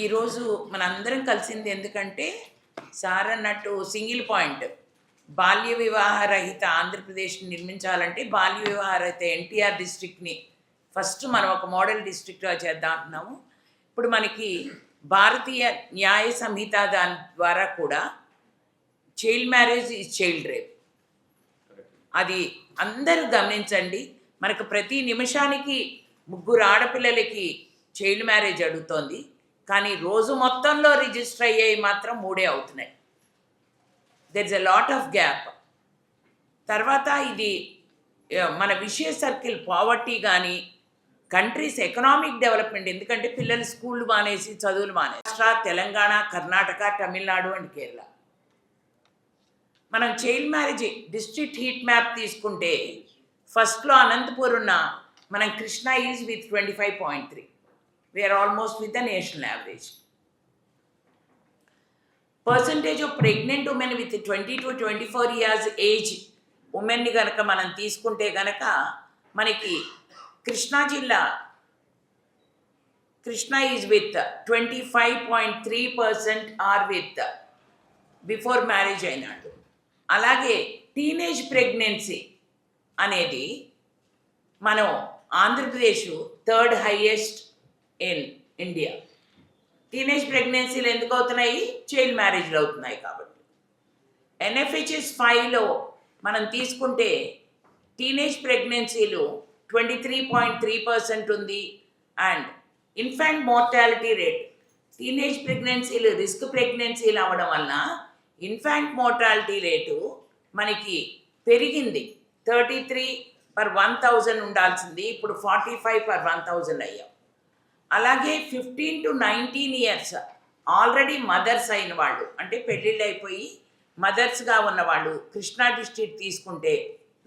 ఈరోజు మనందరం కలిసింది ఎందుకంటే సార్ అన్నట్టు సింగిల్ పాయింట్ బాల్య వివాహ రహిత ఆంధ్రప్రదేశ్ని నిర్మించాలంటే బాల్య వివాహ రహిత ఎన్టీఆర్ డిస్ట్రిక్ట్ని ఫస్ట్ మనం ఒక మోడల్ డిస్ట్రిక్ట్గా చేద్దాం అంటున్నాము. ఇప్పుడు మనకి భారతీయ న్యాయ సంహిత దాని ద్వారా కూడా child marriage is child rape, అది అందరూ గమనించండి. మనకు ప్రతి నిమిషానికి 3 ఆడపిల్లలకి చైల్డ్ మ్యారేజ్ అడుగుతోంది, కానీ రోజు మొత్తంలో రిజిస్టర్ అయ్యేవి మాత్రం 3 అవుతున్నాయి. There is a lot of gap. తర్వాత ఇది మన విషయ సర్కిల్ పావర్టీ కానీ కంట్రీస్ ఎకనామిక్ డెవలప్మెంట్, ఎందుకంటే పిల్లలు స్కూళ్ళు మానేసి చదువులు మానేసి మహారాష్ట్ర, తెలంగాణ, కర్ణాటక, తమిళనాడు అండ్ కేరళ. మనం child marriage district heat map తీసుకుంటే ఫస్ట్లో అనంతపూర్ ఉన్న మనం Krishna is with 25.3. We are almost with the national average. Percentage of pregnant women with 20 to 24 years age women ని గనక మనం తీసుకుంటే గనక మనకి కృష్ణా జిల్లా Krishna is with 25.3% are with before marriage అయినాడు. అలాగే టీనేజ్ ప్రెగ్నెన్సీ అనేది మనం Andhra Pradesh 3rd highest in India. Teenage ప్రెగ్నెన్సీలు ఎందుకు అవుతున్నాయి? చైల్డ్ మ్యారేజ్లు అవుతున్నాయి కాబట్టి. NFHS 5లో మనం తీసుకుంటే టీనేజ్ ప్రెగ్నెన్సీలు 23.3% ఉంది. And infant mortality rate, teenage ప్రెగ్నెన్సీలు రిస్క్ ప్రెగ్నెన్సీలు అవ్వడం వలన ఇన్ఫాంట్ మోర్టాలిటీ రేటు మనకి పెరిగింది. 33/1000 ఉండాల్సింది, ఇప్పుడు 45/1000 అయ్యాం. అలాగే 15 to 19 ఇయర్స్ ఆల్రెడీ మదర్స్ అయిన వాళ్ళు, అంటే పెళ్ళిళ్ళు అయిపోయి మదర్స్గా ఉన్నవాళ్ళు కృష్ణా డిస్ట్రిక్ట్ తీసుకుంటే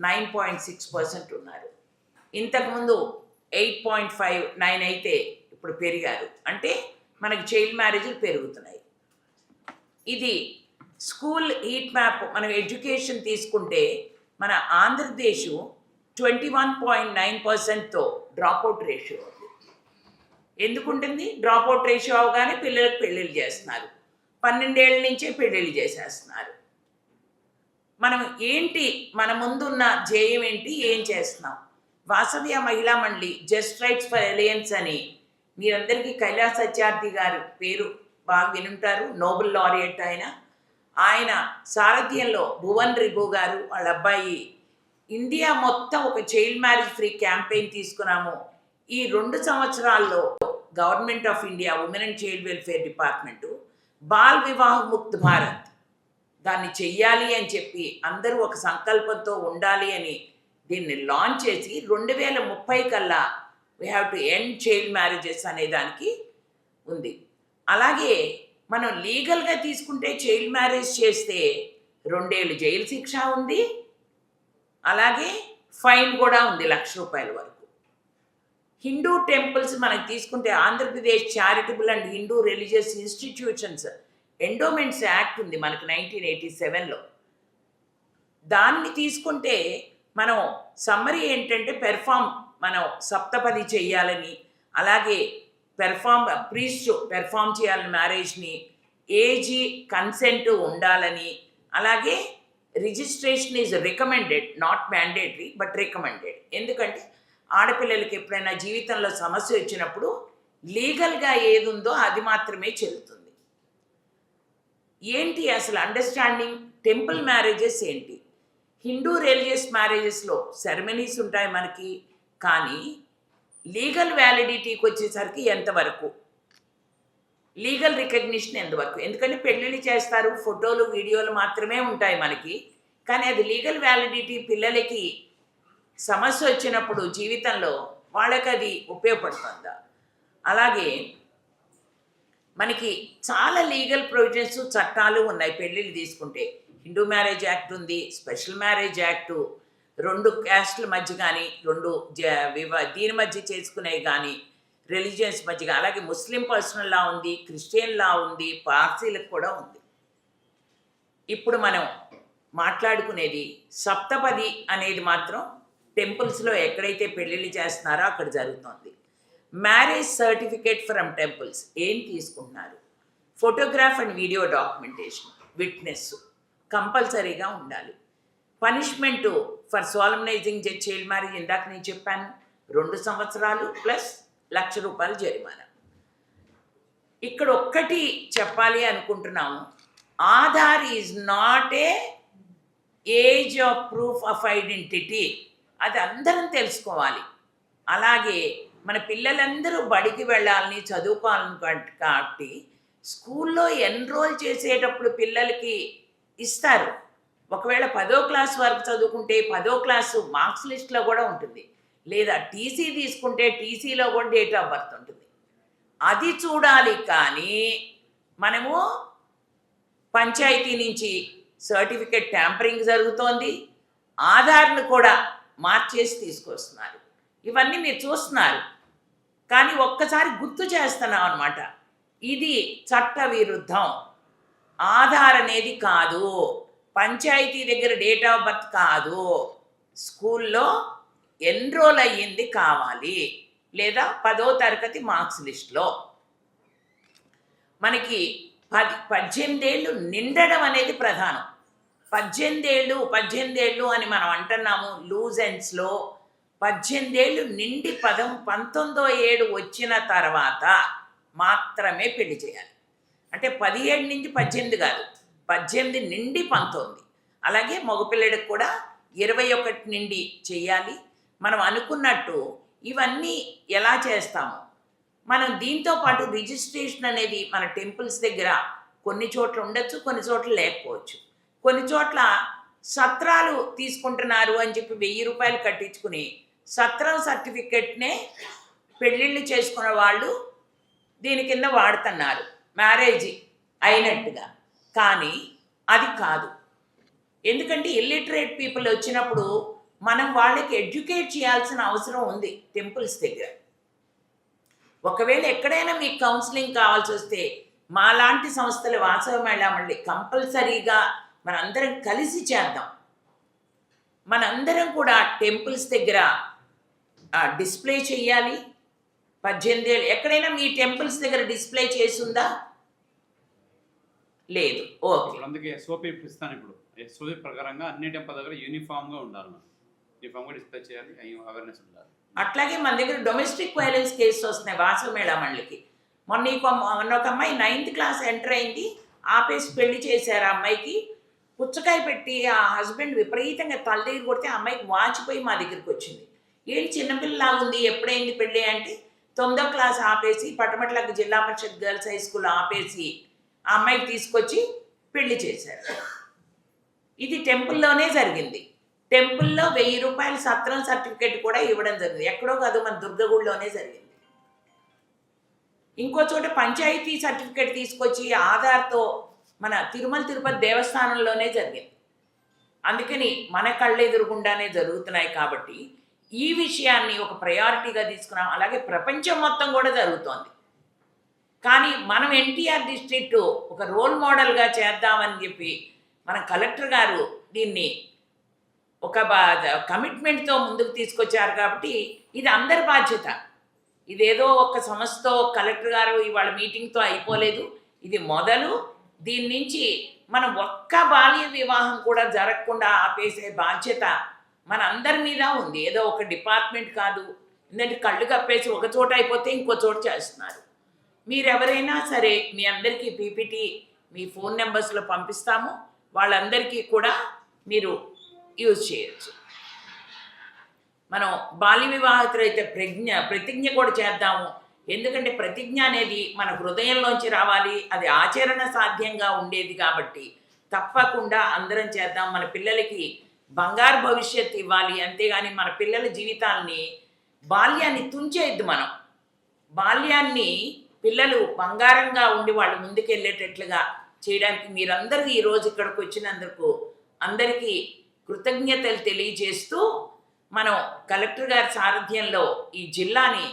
9.6% ఉన్నారు. ఇంతకుముందు 8.59 అయితే ఇప్పుడు పెరిగారు. అంటే మనకి చైల్డ్ మ్యారేజ్లు పెరుగుతున్నాయి. ఇది స్కూల్ హీట్ మ్యాప్. మనం ఎడ్యుకేషన్ తీసుకుంటే మన ఆంధ్రప్రదేశ్ 21.9%తో డ్రాప్అవుట్ రేషియో ఉంది. ఎందుకుంటుంది? డ్రాప్అవుట్ రేషియో అవగానే పిల్లలకు పెళ్ళిళ్ళు చేస్తున్నారు, 12 ఏళ్ళ నుంచే పెళ్ళిళ్ళు చేసేస్తున్నారు. మనం ఏంటి, మన ముందున్న ధ్యేయం ఏంటి, ఏం చేస్తున్నాం? వాసవ్య మహిళా మండలి జస్ట్ రైట్స్ ఫర్ ఎలియన్స్ అని మీరందరికీ కైలాస్ సత్యార్థి గారు పేరు బాగా వినుంటారు, నోబెల్ లారియట్ ఆయన సారథ్యంలో భువన్ రిబు గారు వాళ్ళ అబ్బాయి ఇండియా మొత్తం ఒక చైల్డ్ మ్యారేజ్ ఫ్రీ క్యాంపెయిన్ తీసుకున్నాము. ఈ 2 సంవత్సరాల్లో government of India women and child welfare department Bal Vivah Mukt Bharat దాన్ని చెయ్యాలి అని చెప్పి అందరూ ఒక సంకల్పంతో ఉండాలి అని దీన్ని లాంచ్ చేసి 2030 కల్లా we have to end child marriages అనే దానికి ఉంది. అలాగే మనం లీగల్గా తీసుకుంటే చైల్డ్ మ్యారేజ్ చేస్తే 2 ఏళ్ళు జైలు శిక్ష ఉంది, అలాగే ఫైన్ కూడా ఉంది, ₹1,00,000 వరకు. హిందూ టెంపుల్స్ మనం తీసుకుంటే Andhra Pradesh charitable and Hindu religious institutions endowments act ఉంది మనకు 1987లో. దాన్ని తీసుకుంటే మనం సమ్మరీ ఏంటంటే మనం సప్తపది చెయ్యాలని, అలాగే ప్రీస్ట్ పెర్ఫామ్ చేయాలని మ్యారేజ్ని, ఏజీ కన్సెంట్ ఉండాలని, అలాగే registration is recommended, not mandatory but recommended. ఎందుకంటే ఆడపిల్లలకి ఎప్పుడైనా జీవితంలో సమస్య వచ్చినప్పుడు లీగల్గా ఏది ఉందో అది మాత్రమే చెల్లుతుంది. ఏంటి అసలు అండర్స్టాండింగ్ టెంపుల్ మ్యారేజెస్ ఏంటి? హిందూ రిలీజియస్ మ్యారేజెస్లో సెరమనీస్ ఉంటాయి మనకి, కానీ లీగల్ వ్యాలిడిటీకి వచ్చేసరికి ఎంతవరకు, లీగల్ రికగ్నిషన్ ఎంతవరకు? ఎందుకంటే పెళ్ళిళ్ళు చేస్తారు, ఫోటోలు వీడియోలు మాత్రమే ఉంటాయి మనకి, కానీ అది లీగల్ వ్యాలిడిటీ పిల్లలకి సమస్య వచ్చినప్పుడు జీవితంలో వాళ్ళకి అది ఉపయోగపడుతుందా? అలాగే మనకి చాలా లీగల్ ప్రొవిజన్స్ చట్టాలు ఉన్నాయి. పెళ్ళిళ్ళు తీసుకుంటే హిందూ మ్యారేజ్ యాక్ట్ ఉంది, స్పెషల్ మ్యారేజ్ యాక్టు, 2 క్యాస్ట్ల మధ్య కానీ 2 దీని మధ్య చేసుకునేవి కానీ రిలీజియన్స్ మధ్య, అలాగే ముస్లిం పర్సనల్ లా ఉంది, క్రిస్టియన్ లా ఉంది, పార్సీలకు కూడా ఉంది. ఇప్పుడు మనం మాట్లాడుకునేది సప్తపది అనేది మాత్రం టెంపుల్స్లో ఎక్కడైతే పెళ్ళిళ్ళు చేస్తున్నారో అక్కడ జరుగుతుంది. మ్యారేజ్ సర్టిఫికేట్ ఫ్రమ్ టెంపుల్స్ ఏం తీసుకుంటున్నారు, photograph and video documentation, witness కంపల్సరీగా ఉండాలి. పనిష్మెంటు ఫర్ సోలమ్నైజింగ్ చైల్డ్ మ్యారేజ్ ఇందాక నేను చెప్పాను 2 సంవత్సరాలు ప్లస్ ₹1,00,000 జరిమానా. ఇక్కడ ఒక్కటి చెప్పాలి అనుకుంటున్నాము, Aadhaar is not a age of proof of identity. అది అందరం తెలుసుకోవాలి. అలాగే మన పిల్లలందరూ బడికి వెళ్ళాలని చదువుకోవాలని కాబట్టి స్కూల్లో ఎన్రోల్ చేసేటప్పుడు పిల్లలకి ఇస్తారు. ఒకవేళ 10వ క్లాస్ వరకు చదువుకుంటే 10వ క్లాసు మార్క్స్ లిస్ట్లో కూడా ఉంటుంది, లేదా టీసీ తీసుకుంటే టీసీలో కూడా డేట్ ఆఫ్ బర్త్ ఉంటుంది. అది చూడాలి. కానీ మనము పంచాయతీ నుంచి సర్టిఫికెట్ ట్యాంపరింగ్ జరుగుతోంది, ఆధార్ను కూడా మార్చేసి తీసుకొస్తున్నారు. ఇవన్నీ మీరు చూస్తున్నారు. కానీ ఒక్కసారి గుర్తు చేస్తున్నాం అనమాట, ఇది చట్ట విరుద్ధం. ఆధార్ అనేది కాదు, పంచాయతీ దగ్గర డేట్ ఆఫ్ బర్త్ కాదు, స్కూల్లో ఎన్రోల్ అయ్యింది కావాలి, లేదా 10వ తరగతి మార్క్స్ లిస్ట్లో. మనకి 18 ఏళ్ళు నిండడం అనేది ప్రధానం. 18 ఏళ్ళు అని మనం అంటున్నాము లూజ్ ఎండ్స్లో. 18 ఏళ్ళు నిండి 19వ ఏడు వచ్చిన తర్వాత మాత్రమే పెళ్లి చేయాలి. అంటే 17 నుంచి 18 కాదు, 18 నిండి 19. అలాగే మగపిల్లడికి కూడా 21 నుండి చేయాలి. మనం అనుకున్నట్టు ఇవన్నీ ఎలా చేస్తాము, మనం దీంతో పాటు రిజిస్ట్రేషన్ అనేది మన టెంపుల్స్ దగ్గర కొన్ని చోట్ల ఉండొచ్చు, కొన్ని చోట్ల లేకపోవచ్చు. కొన్ని చోట్ల సత్రాలు తీసుకుంటున్నారు అని చెప్పి ₹1000 కట్టించుకుని సత్రం సర్టిఫికెట్నే పెళ్ళిళ్ళు చేసుకున్న వాళ్ళు దీని కింద వాడుతున్నారు మ్యారేజ్ అయినట్టుగా. కానీ అది కాదు. ఎందుకంటే ఇల్లిటరేట్ పీపుల్ వచ్చినప్పుడు మనం వాళ్ళకి ఎడ్యుకేట్ చేయాల్సిన అవసరం ఉంది టెంపుల్స్ దగ్గర. ఒకవేళ ఎక్కడైనా మీకు కౌన్సిలింగ్ కావాల్సి వస్తే మాలాంటి సంస్థల వాసవ మేళా మళ్ళీ కంపల్సరీగా మనందరం కలిసి చేద్దాం. మనందరం కూడా టెంపుల్స్ దగ్గర డిస్ప్లే చేయాలి. 18 ఏళ్ళు ఎక్కడైనా మీ టెంపుల్స్ దగ్గర డిస్ప్లే చేసిందా? లేదు. ఓకే, అందుకే ఎస్ఓపి ఇస్తాను. ఇప్పుడు ఎస్ఓపి ప్రకారంగా అన్ని టెంపుల్ దగ్గర యూనిఫామ్గా ఉండాలి, యూనిఫామ్గా డిస్ప్లే చేయాలి, అవేర్నెస్ ఉండాలి. అట్లాగే మన దగ్గర డొమెస్టిక్ వైలెన్స్ కేసెస్ వస్తున్నాయి వాసవ మేళా మళ్ళీకి. మొన్న ఒక అమ్మాయి 9th క్లాస్ ఎంటర్ అయింది, ఆపేసి పెళ్లి చేశారు. ఆ అమ్మాయికి పుచ్చకాయ పెట్టి ఆ హస్బెండ్ విపరీతంగా తల దగ్గర కొడితే ఆ అమ్మాయికి వాచిపోయి మా దగ్గరికి వచ్చింది. ఏంటి చిన్నపిల్లలా ఉంది, ఎప్పుడైంది పెళ్ళి అంటే 9వ క్లాస్ ఆపేసి పట్టమట్లకు జిల్లా పరిషత్ గర్ల్స్ హై స్కూల్ ఆపేసి ఆ అమ్మాయికి తీసుకొచ్చి పెళ్లి చేశారు. ఇది టెంపుల్లోనే జరిగింది. టెంపుల్లో ₹1000 సత్రం సర్టిఫికేట్ కూడా ఇవ్వడం జరిగింది. ఎక్కడో కాదు, మన దుర్గగుడిలోనే జరిగింది. ఇంకో చోట పంచాయతీ సర్టిఫికేట్ తీసుకొచ్చి ఆధార్తో మన తిరుమల తిరుపతి దేవస్థానంలోనే జరిగింది. అందుకని మన కళ్ళెదురుగుండానే జరుగుతున్నాయి. కాబట్టి ఈ విషయాన్ని ఒక ప్రయారిటీగా తీసుకున్నాం. అలాగే ప్రపంచం మొత్తం కూడా జరుగుతోంది. కానీ మనం ఎన్టీఆర్ డిస్ట్రిక్ట్ ఒక రోల్ మోడల్గా చేద్దామని చెప్పి మన కలెక్టర్ గారు దీన్ని ఒక కమిట్మెంట్తో ముందుకు తీసుకొచ్చారు. కాబట్టి ఇది అందరి బాధ్యత. ఇదేదో ఒక సంస్థతో కలెక్టర్ గారు ఇవాళ మీటింగ్తో అయిపోలేదు. ఇది మొదలు. దీని నుంచి మనం ఒక్క బాల్య వివాహం కూడా జరగకుండా ఆపేసే బాధ్యత మన అందరి మీద ఉంది. ఏదో ఒక డిపార్ట్మెంట్ కాదు. ఎందుకంటే కళ్ళు కప్పేసి ఒక చోట అయిపోతే ఇంకో చోట చేస్తున్నారు. మీరెవరైనా సరే మీ అందరికీ పీపీటీ మీ ఫోన్ నెంబర్స్లో పంపిస్తాము. వాళ్ళందరికీ కూడా మీరు యూజ్ చేయొచ్చు. మనం బాల్య వివాహితులైతే ప్రతిజ్ఞ కూడా చేద్దాము. ఎందుకంటే ప్రతిజ్ఞ అనేది మన హృదయంలోంచి రావాలి, అది ఆచరణ సాధ్యంగా ఉండేది. కాబట్టి తప్పకుండా అందరం చేద్దాం. మన పిల్లలకి బంగారు భవిష్యత్తు ఇవ్వాలి. అంతేగాని మన పిల్లల జీవితాల్ని బాల్యాన్ని తుంచేయద్దు. మనం బాల్యాన్ని పిల్లలు బంగారంగా ఉండి వాళ్ళు ముందుకెళ్ళేటట్లుగా చేయడానికి మీరందరూ ఈరోజు ఇక్కడికి వచ్చినందుకు అందరికీ కృతజ్ఞతలు తెలియజేస్తూ మనం కలెక్టర్ గారి సారథ్యంలో ఈ జిల్లాని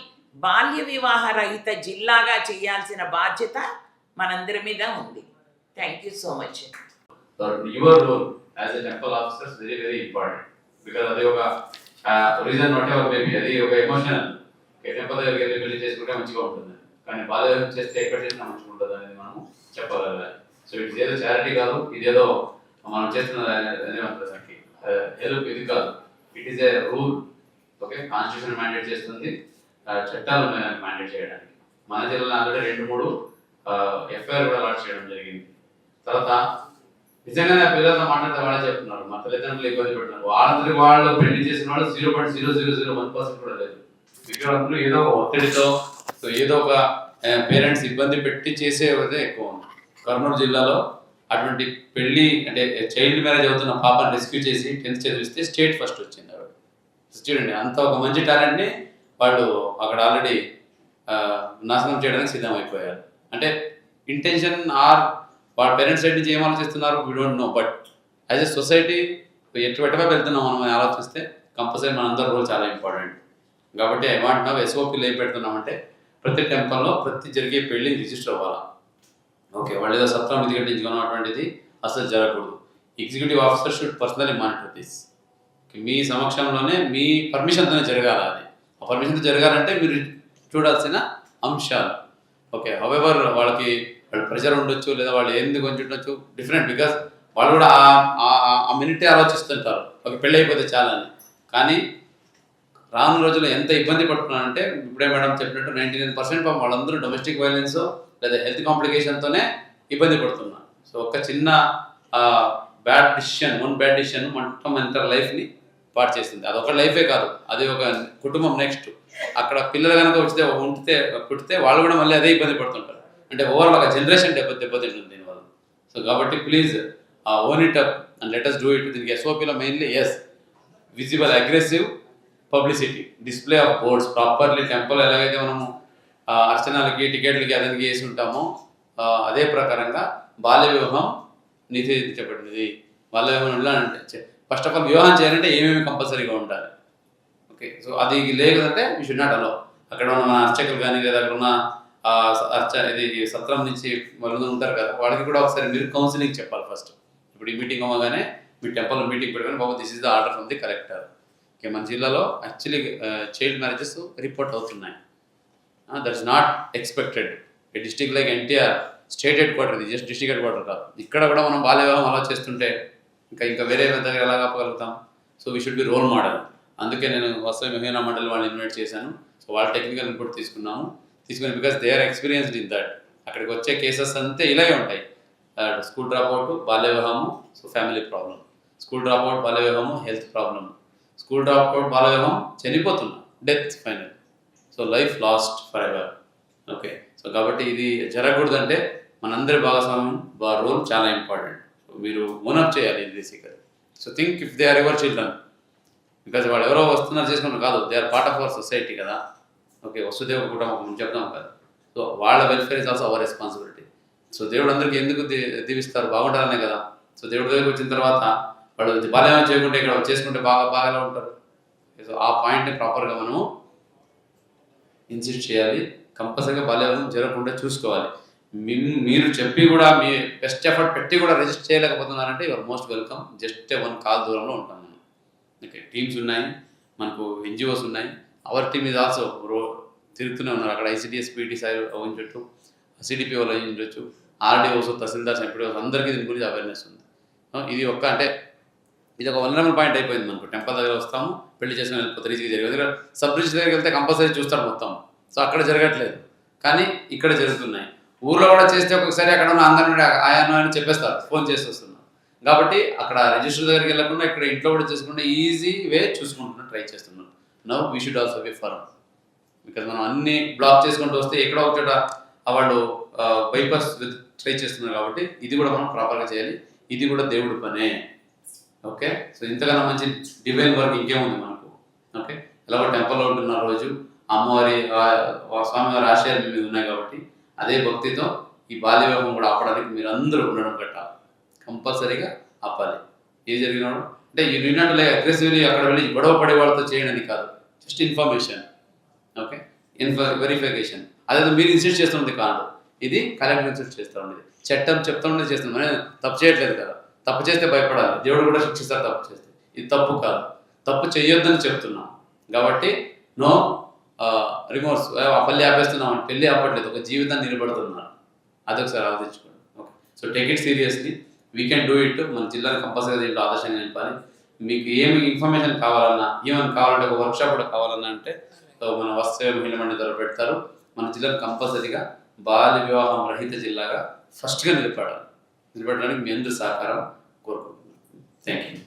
బాల్య వివాహ రహిత జిల్లాగా చేయాల్సిన బాధ్యత మనందరి మీద ఉంది. Thank you so much. Your role as a temple officer is very important because అది ఒక రీజన్ వాట్ ఎవర్ మేబీ అది ఒక ఎమోషనల్ టెంపుల్ దగ్గరికి వెళ్ళి పెళ్లి చేసుకుంటే మంచిగా ఉంటుంది, కానీ బాల్య వివాహం చేస్తే ఎక్కడ చేసినా మంచిగా ఉంటుంది అనేది మనం చెప్పగలగాలి. సో ఇది ఏదో చారిటీ కాదు, ఇదేదో మనం చేస్తున్న హెల్ప్ ఇది కాదు, it is a rule. Okay, constitution mandate చేస్తుంది, చట్టాలు మ్యాండేట్ చేయడానికి. మన జిల్లాలో ఆల్రెడీ 2-3 ఎఫ్ఐఆర్ కూడా లాంచ్ చేయడం జరిగింది. తర్వాత నిజంగానే పిల్లలతో మాట్లాడితే వాళ్ళే చెప్తున్నారు, మా తల్లిదండ్రులు ఇబ్బంది పెడుతున్నారు, వాళ్ళందరికీ వాళ్ళు పెళ్లి చేసిన వాళ్ళు 0.0001% కూడా లేదు. విద్యార్థులు ఏదో ఒక ఒత్తిడితో, సో ఏదో ఒక పేరెంట్స్ ఇబ్బంది పెట్టి చేసేదే ఎక్కువ ఉంది. కర్నూలు జిల్లాలో అటువంటి పెళ్లి అంటే చైల్డ్ మ్యారేజ్ అవుతున్న పాపను రెస్క్యూ చేసి 10th చదివిస్తే స్టేట్ ఫస్ట్ వచ్చింది. ఆవిడ చూడండి, అంత ఒక మంచి టాలెంట్ని వాళ్ళు అక్కడ ఆల్రెడీ నాశనం చేయడానికి సిద్ధమైపోయారు. అంటే ఇంటెన్షన్ ఆర్ వాళ్ళ పేరెంట్స్ సైడ్ నుంచి ఏం ఆలోచిస్తున్నారు we don't know, but as a society ఎటువైపుగా వెళ్తున్నాం మనం అని ఆలోచిస్తే కంపల్సరీ మనందరి రోల్ చాలా ఇంపార్టెంట్. కాబట్టి ఐ వాంట్ నవ్ ఎస్ఓపీలు ఏం పెడుతున్నామంటే ప్రతి టెంపుల్లో ప్రతి జరిగే పెళ్లి రిజిస్టర్ అవ్వాలా. ఓకే, వాళ్ళు ఏదో సత్రం ఇది కట్టించుకోవడం అటువంటిది అసలు జరగకూడదు. Executive officer should personally monitor this. మీ సమక్షంలోనే మీ పర్మిషన్తోనే జరగాల. అది ఆ పర్మిషన్తో జరగాలంటే మీరు చూడాల్సిన అంశాలు. ఓకే, హౌఎవర్ వాళ్ళకి వాళ్ళు ప్రెషర్ ఉండొచ్చు, లేదా వాళ్ళు ఎందుకు కొంచెం ఉండొచ్చు డిఫరెంట్, బికాస్ వాళ్ళు కూడా ఆ మినిటే ఆలోచిస్తుంటారు ఒక పెళ్ళి అయిపోతే చాలని. కానీ రాను రోజుల్లో ఎంత ఇబ్బంది పడుతున్నారంటే ఇప్పుడే మేడం చెప్పినట్టు 99% వాళ్ళందరూ డొమెస్టిక్ వైలెన్స్ లేదా హెల్త్ కాంప్లికేషన్తోనే ఇబ్బంది పడుతున్నారు. సో ఒక చిన్న బ్యాడ్ డిసిషన్ మొత్తం ఎంటర్ లైఫ్ని పాడు చేస్తుంది. అదొక లైఫే కాదు, అది ఒక కుటుంబం. నెక్స్ట్ అక్కడ పిల్లలు కనుక పుట్టితే వాళ్ళు కూడా మళ్ళీ అదే ఇబ్బంది పడుతుంటారు. అంటే ఓవరాల్ ఒక జనరేషన్ దెబ్బతింటుంది దీనివల్ల. సో కాబట్టి please own it up and let us do it. దీనికి ఎస్ఓపీలో mainly visible aggressive publicity, display of boards properly. Temple ఎలాగైతే మనము అర్చనలకి టికెట్లకి అదనికి వేసి ఉంటామో అదే ప్రకారంగా బాల్య వివాహం నిషేధించబడినది. బాల్య వివాహం అంటే ఫస్ట్ ఆఫ్ ఆల్ వివాహం చేయాలంటే ఏమేమి కంపల్సరీగా ఉండాలి. ఓకే, సో అది లేదంటే యూ షుడ్ నాట్ అలో. అక్కడ ఉన్న మన అర్చకులు కానీ లేదా అక్కడ ఉన్న ఇది సత్రం నుంచి వాళ్ళు ఉంటారు కదా, వాళ్ళకి కూడా ఒకసారి మీరు కౌన్సిలింగ్ చెప్పాలి ఫస్ట్. ఇప్పుడు ఈ మీటింగ్ అవ్వగానే మీ టెంపుల్లో మీటింగ్ పెట్టుకొని బాబు this is the order from the collector. Okay, మన జిల్లాలో యాక్చువల్లీ చైల్డ్ మ్యారేజెస్ రిపోర్ట్ అవుతున్నాయి. That is not expected. A district like NTR state head quarter, ఇది జస్ట్ డిస్ట్రిక్ట్ హెడ్ క్వార్టర్ కాదు. ఇక్కడ కూడా మనం బాల్య వివాహం అలా చేస్తుంటే ఇంకా వేరే విధంగా ఎలా ఆపగలుగుతాం? So we should be role model. అందుకే నేను వాస్తవ మహిళా మండలి వాళ్ళని ఇన్వైట్ చేశాను. సో వాళ్ళ టెక్నికల్ ఇన్పుట్ తీసుకుని because they are experienced in that. అక్కడికి వచ్చే కేసెస్ అంతే ఇలాగే ఉంటాయి. స్కూల్ డ్రాప్అవుట్, బాల్య వివాహము, so family problem. School dropout, బాల్య వివాహము, హెల్త్ ప్రాబ్లం. స్కూల్ డ్రాప్అవుట్, బాల్య వివాహం, చనిపోతున్నా, death final. So life lost forever. Okay, so కాబట్టి ఇది జరగకూడదంటే మనందరి భాగస్వామ్యం రోల్ చాలా ఇంపార్టెంట్. సో మీరు ఓనప్ చేయాలి ఇది basically. So think if they are your children, because వాళ్ళు ఎవరో వస్తున్నారు చేసుకున్నారు కాదు, they are part of our society కదా. ఓకే, వసుదేవ కుటుంబం చెప్తాం కదా. సో వాళ్ళ welfare is also our responsibility. So దేవుడు అందరికీ ఎందుకు దీవిస్తారు? బాగుంటారనే కదా. సో దేవుడి దగ్గరికి వచ్చిన తర్వాత వాళ్ళు బాల్యం చేయకుంటే ఇక్కడ చేసుకుంటే బాగా ఉంటారు. సో ఆ పాయింట్ని ప్రాపర్గా మనము ఇన్సిస్ట్ చేయాలి. కంపల్సరీగా బాల్యం జరగకుండా చూసుకోవాలి. మీరు చెప్పి కూడా మీ బెస్ట్ ఎఫర్ట్ పెట్టి కూడా రిజిస్టర్ చేయలేకపోతున్నారంటే your most welcome. Just 1 call దూరంలో ఉంటాం మనం. ఓకే, టీమ్స్ ఉన్నాయి, మనకు ఎన్జిఓస్ ఉన్నాయి. అవర్ టీమ్ ఇది ఆల్సో తిరుగుతూనే ఉన్నారు. అక్కడ ఐసిడిఎస్ పీటీ సార్ ఊహించవచ్చు, సిడిపి వాళ్ళు ఊహించవచ్చు, ఆర్డీఓస్, తహసీల్దార్స్, ఎంపీడీఓస్ అందరికీ దీని గురించి అవేర్నెస్ ఉంది. ఇది ఒక వల్నరబుల్ పాయింట్ అయిపోయింది మనకు. టెంపుల్ దగ్గర వస్తాము, పెళ్లి చేసుకుని వెళ్ళిపోతే రీచ్కి జరిగింది. ఎందుకంటే సబ్ రిజిస్టర్ దగ్గరికి వెళ్తే కంపల్సరీ చూస్తారు మొత్తం. సో అక్కడ జరగట్లేదు, కానీ ఇక్కడ జరుగుతున్నాయి. ఊర్లో కూడా చేస్తే ఒక్కొక్కసారి అక్కడ ఉన్న అంగన్వాడీ ఆయాను అని చెప్పేస్తారు, ఫోన్ చేసి వస్తున్నారు. కాబట్టి అక్కడ రిజిస్టర్ దగ్గరికి వెళ్ళకుండా ఇక్కడ ఇంట్లో కూడా చేసుకుంటే ఈజీ వే చూసుకుంటున్నాం, ట్రై చేస్తున్నాం. Now we should also be firm. Because మనం అన్ని బ్లాక్ చేసుకుంటూ వస్తే ఎక్కడో ఒక చోట వాళ్ళు బైపాస్ ట్రై చేస్తున్నారు. కాబట్టి ఇది కూడా మనం ప్రాపర్గా చేయాలి. ఇది కూడా దేవుడి పనే. ఓకే, సో ఇంతకన్నా మంచి డివైన్ వర్క్ ఇంకేముంది మనకు? ఓకే, ఎలాగో టెంపుల్లో ఉంటున్న రోజు అమ్మవారి స్వామివారి ఆశయాలు మీద ఉన్నాయి కాబట్టి అదే భక్తితో ఈ బాల్య వివాహం కూడా ఆపడానికి మీరు అందరూ ఉండడం కట్టాలి. కంపల్సరీగా ఆపాలి. ఏం జరిగినాడు అంటే ఈ నిన్నట్లే అగ్రెసివ్లీ అక్కడ వెళ్ళి గొడవ పడే వాళ్ళతో చేయడానికి కాదు, జస్ట్ ఇన్ఫర్మేషన్. Okay, verification. అదే మీరు ఇన్సిస్ట్ చేస్తున్నది కాదు, ఇది కలెక్టర్ ఇన్సిస్ట్ చేస్తూ ఉండేది. చట్టం చెప్తా ఉండేది చేస్తున్నాం. మనం తప్పు చేయట్లేదు కదా. తప్పు చేస్తే భయపడాలి, దేవుడు కూడా శిక్షిస్తారు తప్పు చేస్తే. ఇది తప్పు కాదు, తప్పు చేయొద్దని చెప్తున్నాం. కాబట్టి నో రిమోర్స్ పెళ్ళి ఆపేస్తున్నాం, పెళ్ళి ఆపట్లేదు, ఒక జీవితాన్ని నిలబడుతున్నారు. అదొకసారి ఆలోచించుకోండి. Okay, so take it seriously, we can do it. మన జిల్లాని కంపల్సరీగా దీంట్లో ఆదర్శంగా నింపాలి. మీకు ఏమి ఇన్ఫర్మేషన్ కావాలన్నా, ఏమైనా కావాలంటే ఒక వర్క్షాప్ కూడా కావాలన్నా అంటే మన వస్త్ర మహిళా మండలి ద్వారా పెడతారు. మన జిల్లాను కంపల్సరీగా బాల్య వివాహం రహిత జిల్లాగా ఫస్ట్గా నిలబెట్టడానికి మీ అందరి సహకారం కోరుకుంటున్నాను. Thank you.